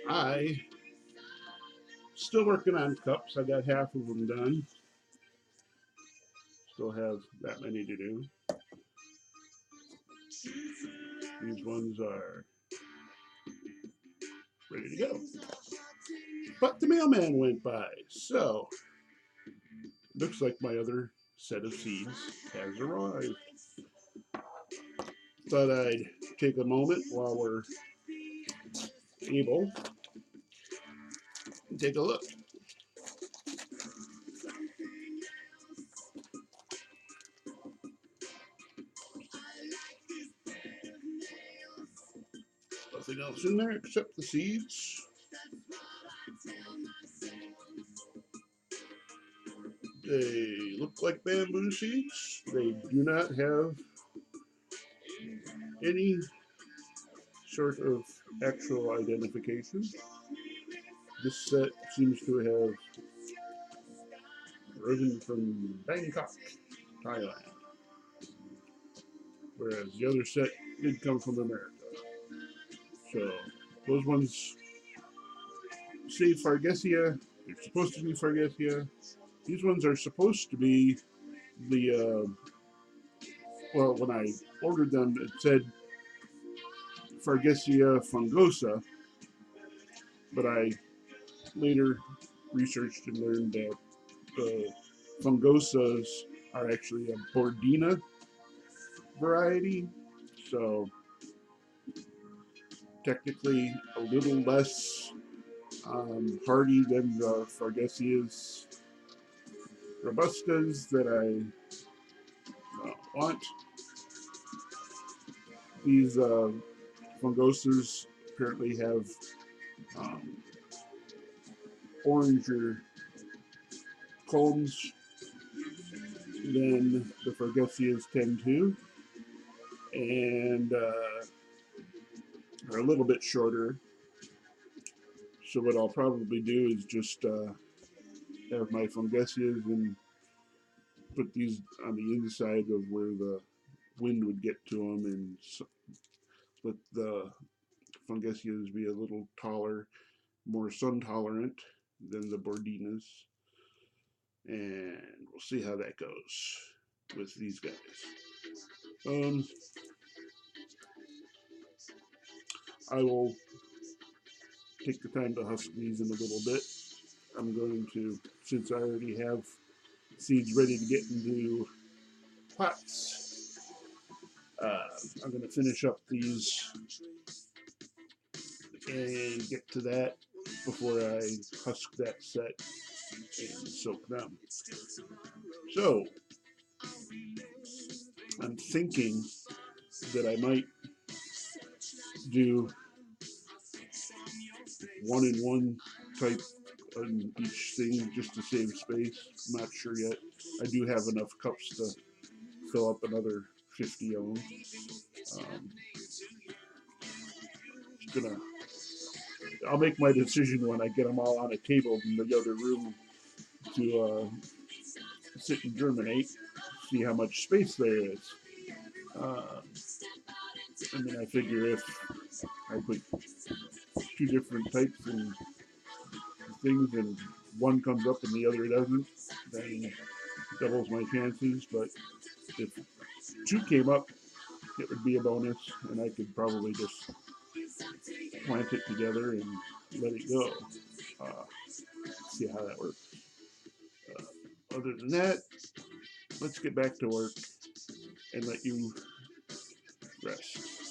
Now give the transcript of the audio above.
I still working on cups. I got half of them done. Still have that many to do. These ones are ready to go. But the mailman went by, so looks like my other set of seeds has arrived. Thought I'd take a moment while we're able and take a look. Nothing else in there except the seeds. They look like bamboo seeds. They do not have any sort of actual identification. This set seems to have arisen from Bangkok, Thailand, whereas the other set did come from America. So those ones say Fargesia. They're supposed to be Fargesia. These ones are supposed to be the well, when I ordered them, it said Fargesia fungosa, but I later researched and learned that the fungosas are actually a Bordina variety, so technically a little less hardy than the Fargesias robustas that I want. These fungosas apparently have um, oranger culms than the Fargesias tend to, and are a little bit shorter. So what I'll probably do is just have my fungesias and put these on the inside of where the wind would get to them, and let the fungesias be a little taller, more sun tolerant than the Bordinas, and we'll see how that goes with these guys. Um, I will take the time to husk these in a little bit. I'm going to, since I already have seeds ready to get into pots, uh, I'm going to finish up these and get to that before I husk that set and soak them. So I'm thinking that I might do one in one type on each thing just to save space. I'm not sure yet. I do have enough cups to fill up another 50 of them. Just gonna, I'll make my decision when I get them all on a table in the other room to sit and germinate, see how much space there is. Uh, I mean, I figure if I put two different types and things and one comes up and the other doesn't, then doubles my chances. But if two came up, it would be a bonus, and I could probably just plant it together and let it go. Uh, See how that works. Other than that, let's get back to work and let you rest.